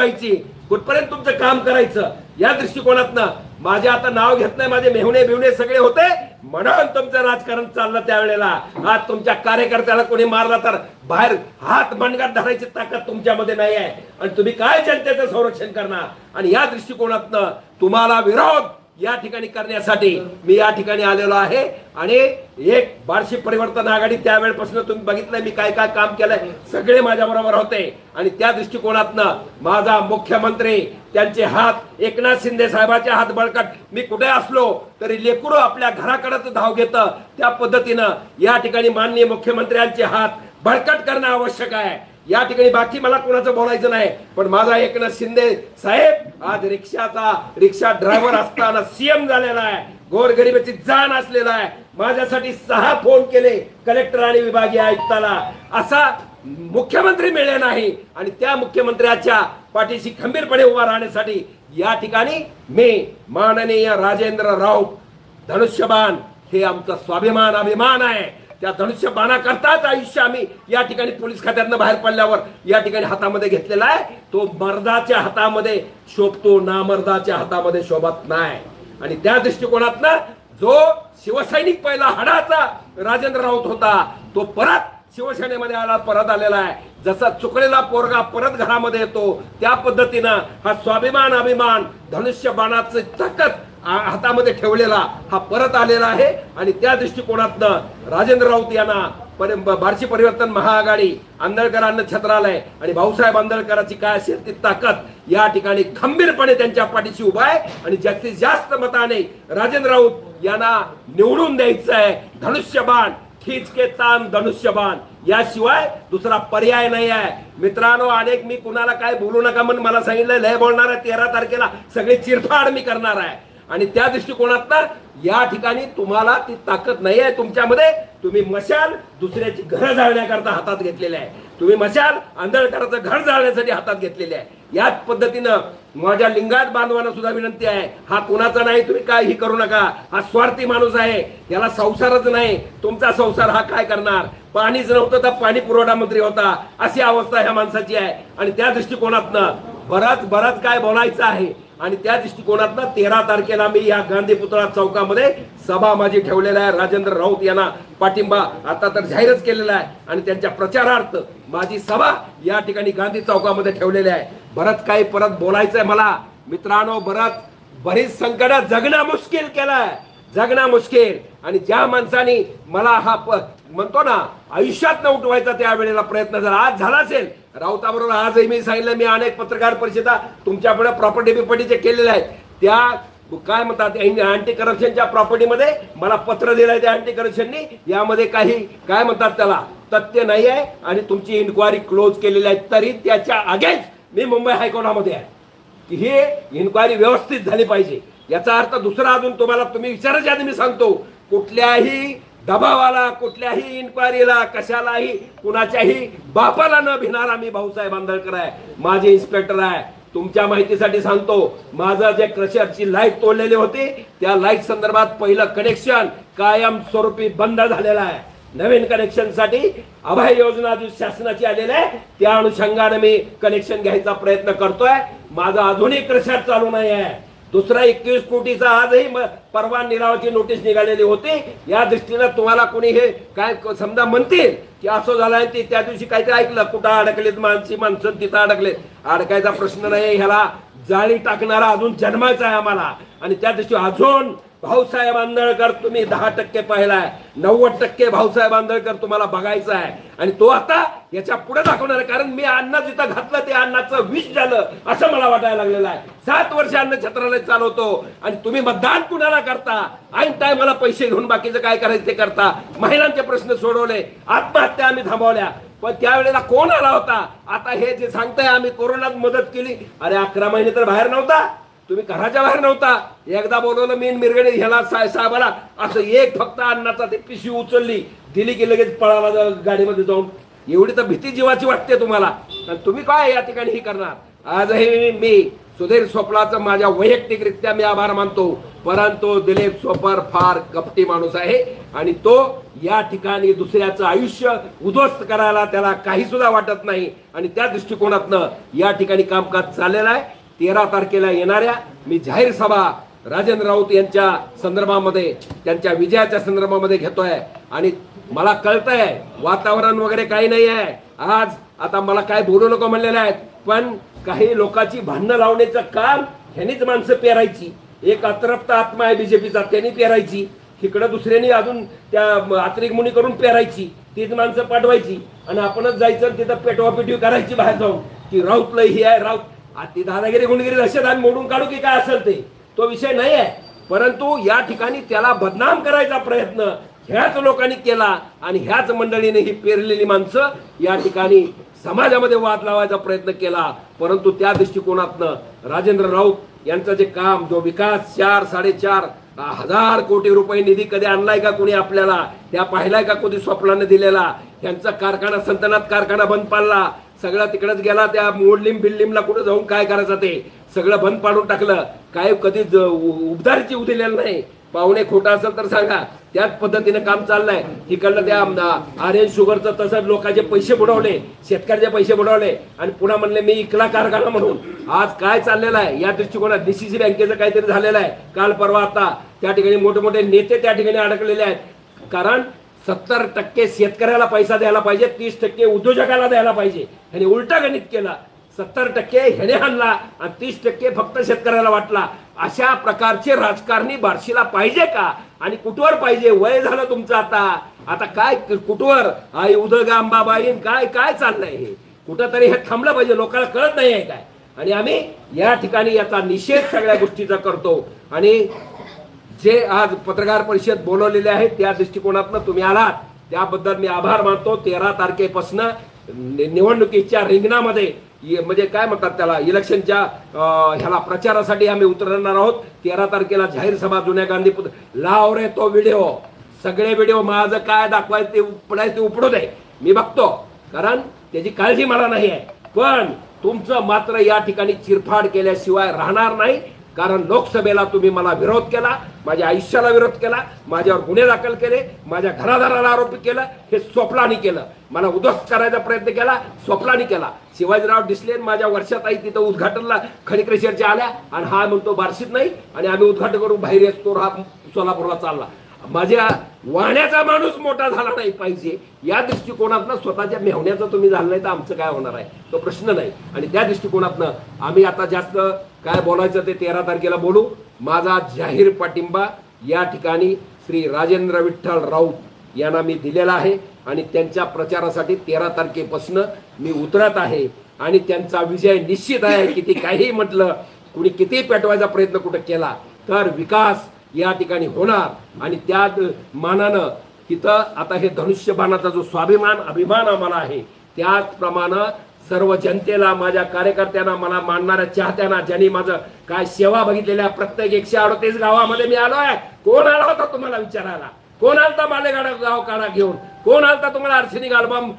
वाढवायची, कुठपर्यंत तुमचं काम करायचं या दृष्टिकोनातनं माझे आता नाव घेत नाही, माझे मेहुणे बिवणे सगळे होते म्हणून तुमचं राजकारण चाललं त्यावेळेला. आज तुमच्या कार्यकर्त्याला कोणी मारला तर बाहेर हात मनगट धरायची ताकद तुमच्यामध्ये नाही आहे आणि तुम्ही काय जनतेचं संरक्षण करणार. आणि या दृष्टिकोनातनं तुम्हाला विरोध या ठिकाणी करण्यासाठी मी या ठिकाणी आलेलो आहे. आणि एक बार्शी परिवर्तन आघाडी त्यावेळेपासून तुम्ही बघितलंय मी काय काय काम केलंय, सगळे माझ्या बरोबर होते. आणि त्या दृष्टिकोनातनं माझा मुख्यमंत्री त्यांचे हात एकनाथ शिंदे साहेबांचे हात बळकट, मी कुठे असलो तरी लेकरू आपल्या घराकडेच धाव घेतं, त्या पद्धतीनं या ठिकाणी माननीय मुख्यमंत्र्यांचे हात बळकट करणं आवश्यक आहे. या ठिकाणी बाकी मला कोणाचं बोलायचं नाही, पण माझा एकनाथ शिंदे साहेब आज रिक्षा ड्रायव्हर असताना सीएम झालेला आहे, गोरगरिबाची जाण असलेला आहे. माझ्यासाठी 6 फोन केले कलेक्टर आणि विभागीय आयुक्ताला, असा मुख्यमंत्री मिळले नाही. आणि त्या मुख्यमंत्र्याच्या पाठीशी खंबीरपणे उभा राहण्यासाठी या ठिकाणी मी माननीय राजेंद्र राऊत धनुष्यबाण हे आमचा स्वाभिमान अभिमान आहे. त्या धनुष्यबाणाकरताच आयुष्य आम्ही या ठिकाणी पोलीस खात्यातनं बाहेर पडल्यावर या ठिकाणी हातामध्ये घेतलेला आहे. तो मर्दाच्या हातामध्ये शोभतो, नामर्दाच्या हातामध्ये शोभत नाही. आणि त्या दृष्टिकोनातनं जो शिवसैनिक पहिला हाडाचा राजेंद्र राऊत होता तो परत शिवसेनेमध्ये परत आलेला आहे. जसा चुकलेला पोरगा परत घरामध्ये येतो त्या पद्धतीनं हा स्वाभिमान अभिमान धनुष्यबाणाची ताकद हातामध्ये ठेवलेला हा परत आलेला आहे. आणि त्या दृष्टिकोनातनं राजेंद्र राऊत यांना बार्शी परिवर्तन महाआघाडी, आंदळकरांना छत्रालय आणि भाऊसाहेब आंदळकरांची काय असेल ती ताकद या ठिकाणी खंबीरपणे त्यांच्या पाठीशी उभा आहे. आणि जास्तीत जास्त मताने राजेंद्र राऊत यांना निवडून द्यायचं आहे. धनुष्यबाण खींच के तान धनुष्यबाण याशिवाय दुसरा पर्याय नाही आहे. मित्रांनो, अनेक मी कुणाला काय बोलू नका म्हणून मला सांगितलं, लय बोलणार आहे, 13 तारखेला सगळी चिरफाड मी करणार आहे. आणि त्या दृष्टिकोनातनं या ठिकाणी तुम्हाला ती ताकद नाही आहे तुमच्यामध्ये. तुम्ही मशाल दुसऱ्याची घर जाळण्याकरता हातात घेतलेले आहे, तुम्ही मशाल आंदळकरांचं घर जाळण्यासाठी हातात घेतलेले आहे. याच पद्धतीनं माझ्या लिंगायत बांधवांना सुद्धा विनंती आहे, हा कुणाचा नाही, तुम्ही काही करू नका. हा स्वार्थी माणूस आहे, याला संसारच नाही. तुमचा संसार हा काय करणार? पाणीच नव्हतं तर पाणी पुरवठा मंत्री होता, अशी अवस्था ह्या माणसाची आहे. आणि त्या दृष्टिकोनातनं बराच काय बोलायचं आहे. आणि त्या दृष्टिकोनातनं 13 तारखेला मी या गांधी पुतळा चौकामध्ये सभा माझी ठेवलेला आहे. राजेंद्र राऊत यांना पाठिंबा आता तर जाहीरच केलेला आहे. आणि त्यांच्या प्रचारार्थ माझी सभा या ठिकाणी गांधी चौकामध्ये ठेवलेली आहे. बरंच काही परत बोलायचंय मला मित्रांनो. बरीच संकट जगणं मुश्किल केलंय, जगणं मुश्किल. आणि ज्या माणसाने मला हा म्हणतो ना आयुष्यात न उठवायचा त्यावेळेला प्रयत्न झाला, आज झाला असेल. राऊताबरोबर आजही मी सांगितलं, मी अनेक पत्रकार परिषदा तुमच्याकडे प्रॉपर्टी बिपर्टीचे केलेल्या आहेत. त्या काय म्हणतात अँटी करप्शनच्या प्रॉपर्टीमध्ये मला पत्र दिलंय त्या अँटी करप्शननी, यामध्ये काही काय म्हणतात त्याला तथ्य नाही आहे. आणि तुमची इन्क्वायरी क्लोज केलेली आहे. तरी त्याच्या अगेन्स्ट मी मुंबई हायकोर्टामध्ये आहे की ही इन्क्वायरी व्यवस्थित झाली पाहिजे. याचा अर्थ दुसरा अजून तुम्ही विचारायच्या आधी मी सांगतो, कुठल्याही दबावाला, कुठल्याही इन्क्वायरीला, कशालाही कुणाच्याही बापाला न भिणारा मी भाऊसाहेब आंदळकर आहे, माझे इन्स्पेक्टर आहे. तुमच्या माहितीसाठी सांगतो, माझं जे क्रशरची लाईट तोडलेली होती त्या लाईट संदर्भात पहिलं कनेक्शन कायम स्वरूपी बंद झालेलं आहे. नवीन कनेक्शन साठी अभय योजना जी शासनाची आलेली आहे त्या अनुषंगाने मी कनेक्शन घ्यायचा प्रयत्न करतोय. माझा अजूनही क्रशर चालू नाही आहे. दुसरा 21 कोटीचा आजही परवा निलावाची नोटीस निघालेली होती. या दृष्टीने तुम्हाला कोणी हे काय समजा म्हणतील की असं झालंय, त्या दिवशी काहीतरी ऐकलं कुठं अडकलेत माणसं तिथं अडकलेत. अडकायचा प्रश्न नाही, ह्याला जाळी टाकणारा अजून जन्मायचा आहे आम्हाला. आणि त्या दिवशी अजून भाऊसाहेब आंदळकर तुम्ही 10% पाहिलाय, 90% भाऊसाहेब आंदळकर तुम्हाला बघायचा आहे. आणि तो आता याच्या पुढे दाखवणार आहे, कारण मी अन्न जिथं घातलं ते अन्नाचं विष झालं असं मला वाटायला लागलेलं आहे. 7 वर्ष अन्न छत्रालय चालवतो आणि तुम्ही मतदान कुणाला करता? ऐन टायमाला पैसे घेऊन बाकीचं काय करायचं ते करता. महिलांचे प्रश्न सोडवले, आत्महत्या आम्ही थांबवल्या, पण त्यावेळेला कोण आला होता? आता हे जे सांगताय आम्ही कोरोनात मदत केली, अरे 11 महिने तर बाहेर नव्हता, तुम्ही घराच्या बाहेर नव्हता. एकदा बोलवलं मी मिरगडे ह्याला साहेबाला, असं एक फक्त अन्नाचा ती पिशवी उचलली दिली की लगेच पळाला गाडीमध्ये जाऊन. एवढी तर भीती जीवाची वाटते तुम्हाला, आणि तुम्ही काय या ठिकाणी ही करणार? आजही मी सुधीर सोपलाचं माझ्या वैयक्तिकरित्या मी आभार मानतो, परंतु दिलीप सोपल फार कपटी माणूस आहे आणि तो या ठिकाणी दुसऱ्याचं आयुष्य उद्ध्वस्त करायला त्याला काही सुद्धा वाटत नाही आणि त्या दृष्टिकोनातनं या ठिकाणी कामकाज चाललेलं आहे. 13 तारखेला येणाऱ्या मी जाहीर सभा राजेंद्र राऊत यांच्या संदर्भामध्ये, त्यांच्या विजयाच्या संदर्भामध्ये घेतोय आणि मला कळतंय वातावरण वगैरे काही नाही आहे. आज आता मला काय बोलू नको म्हणलेले आहेत, पण काही लोकांची भांडणं लावण्याचं काम ह्यांनीच माणसं पेरायची. एक अतृप्त आत्मा आहे बीजेपीचा, त्यांनी पेरायची. इकडं दुसऱ्यांनी अजून त्या आत्रिक मुनी करून पेरायची, तीच माणसं पाठवायची आणि आपणच जायचं तिथं पेटवापेटवी करायची बाहेर जाऊन की राऊतला ही आहे राऊत. ती दादागिरी गुंडगिरी दहशत आणि मोडून काढू की काय असेल ते, तो विषय नाही आहे. परंतु या ठिकाणी त्याला बदनाम करायचा प्रयत्न ह्याच लोकांनी केला आणि ह्याच मंडळीने ही पेरलेली माणसं या ठिकाणी समाजामध्ये वाद लावायचा प्रयत्न केला. परंतु त्या दृष्टिकोनातनं राजेंद्र राऊत यांचं जे काम, जो विकास 4-4.5 कोटी रुपये निधी कधी आणलाय का कोणी आपल्याला, त्या पाहिलाय का कधी स्वप्नाने दिलेला. यांचा कारखाना संतनात कारखाना बंद पाडला, सगळं तिकडेच गेला. त्या मोडलिम बिल्डिमला कुठे जाऊन काय करायचं ते सगळं बंद पाडून टाकलं. काय कधी उबदारीची उदिलेलं नाही. पाहुणे खोटा असेल तर सांगा, त्याच पद्धतीने काम चाललंय. इकडलं त्या आर्यन शुगरचं तसंच लोकांचे पैसे बुडवले, शेतकऱ्याचे पैसे बुडवले आणि पुन्हा म्हणले मी इकला कारखाना म्हणून. आज काय चाललेलं आहे या दृष्टिकोनात डीसीसी बँकेचं काहीतरी झालेलं आहे. काल परवा आता त्या ठिकाणी मोठे मोठे नेते त्या ठिकाणी अडकलेले आहेत. कारण 70% शेतकऱ्याला पैसा द्यायला पाहिजे, 30% उद्योजकाला द्यायला पाहिजे. ह्याने उलटा गणित केला. 70% ह्याने आणला आणि 30% फक्त शेतकऱ्याला वाटला. अशा प्रकारचे राजकारणी बार्शीला पाहिजे का? आणि कुठवर पाहिजे? वय झालं तुमचं आता काय कुठवर? आई उदगा अंबाबाई काय काय चाललंय हे? कुठंतरी हे थांबलं पाहिजे. लोकांना कळत नाही आहे काय? आणि आम्ही या ठिकाणी याचा निषेध सगळ्या गोष्टीचा करतो. आणि जे आज पत्रकार परिषद बोलवलेले आहे त्या दृष्टिकोनातनं तुम्ही आलात त्याबद्दल मी आभार मानतो. 13 तारखेपासून निवडणुकीच्या रिंगणामध्ये म्हणजे काय म्हणतात त्याला, इलेक्शनच्या ह्याला प्रचारासाठी आम्ही उतरणार आहोत. 13 तारखेला जाहीर सभा जुन्या गांधी लाव रे तो व्हिडिओ, सगळे व्हिडिओ माझं काय दाखवायचं ते उपडायचं ते उपडू दे, मी बघतो. कारण त्याची काळजी मला नाही आहे. पण तुमचं मात्र या ठिकाणी चिरफाड केल्याशिवाय राहणार नाही. कारण लोकसभेला तुम्ही मला विरोध केला, माझ्या आयुष्याला विरोध केला, माझ्यावर गुन्हे दाखल केले, माझ्या घरादाराला आरोपी केलं. हे स्वप्नाने केलं. मला उद्ध्वस्त करायचा प्रयत्न केला, स्वप्नाने केला. शिवाजीराव डिसले माझ्या वर्षात आई तिथं उद्घाटनला खनिक्रेशरच्या आल्या आणि हा म्हणतो बार्शीत नाही आणि आम्ही उद्घाटन करून बाहेर येतो, हा सोलापूरला चालला. माझ्या वाहण्याचा माणूस मोठा झाला नाही पाहिजे या दृष्टिकोनातनं स्वतःच्या मेहण्याचा तुम्ही झालं नाही तर आमचं काय होणार आहे तो प्रश्न नाही. आणि त्या दृष्टिकोनातनं आम्ही आता जास्त काय बोलायचं ते 13 तारखेला बोलू. माझा जाहीर पाठिंबा या ठिकाणी श्री राजेंद्र विठ्ठल राऊत यांना मी दिलेला आहे आणि त्यांच्या प्रचारासाठी 13 तारखेपासून मी उतरत आहे आणि त्यांचा विजय निश्चित आहे. किती काही म्हटलं, कुणी किती पेटवायचा प्रयत्न कुठं केला तर विकास या ठिकाणी होणार. आणि त्या मानानं तिथं आता हे धनुष्यबाणाचा जो स्वाभिमान अभिमान आम्हाला आहे त्याचप्रमाणे सर्व जनतेला, माझ्या कार्यकर्त्यांना, मला मानणाऱ्या चाहत्यांना, ज्यांनी माझं काय सेवा बघितलेल्या प्रत्येक 138 गावामध्ये मी आलोय. कोण आला होता तुम्हाला विचारायला? कोण आलता मालेगाडा गाव काढा घेऊन? कोण आलता तुम्हाला आर्सेनिक अल्बम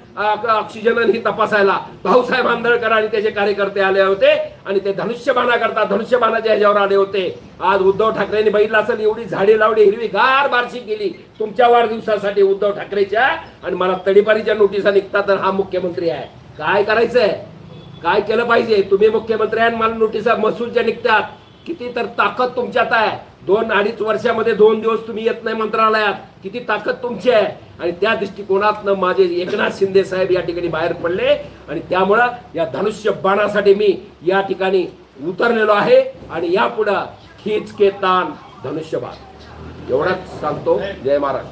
ऑक्सिजन ही तपासायला? भाऊसाहेब आंदळकर आणि त्याचे कार्यकर्ते आले होते आणि ते धनुष्यबाणा करता धनुष्यबाणाच्या ह्याच्यावर आले होते. आज उद्धव ठाकरेंनी बघितलं असेल एवढी झाडे लावली, हिरवी गार बारशी केली तुमच्या वाढदिवसासाठी उद्धव ठाकरेच्या, आणि मला तडीपारीच्या नोटिसा निघतात तर हा मुख्यमंत्री आहे. काय करायचंय? काय केलं पाहिजे? तुम्ही मुख्यमंत्री आहे, मला नोटिसा महसूलच्या निघतात. किती तर ताकद तुमच्यात आहे. 2-2.5 वर्षामध्ये 2 दिवस तुम्ही येत नाही मंत्रालयात. किती ताकद तुमची आहे. आणि त्या दृष्टिकोनातनं माझे एकनाथ शिंदे साहेब या ठिकाणी बाहेर पडले आणि त्यामुळं या धनुष्य बाणासाठी मी या ठिकाणी उतरलेलो आहे. आणि यापुढं खीच के तान धनुष्यबाण एवढंच सांगतो. जय महाराज.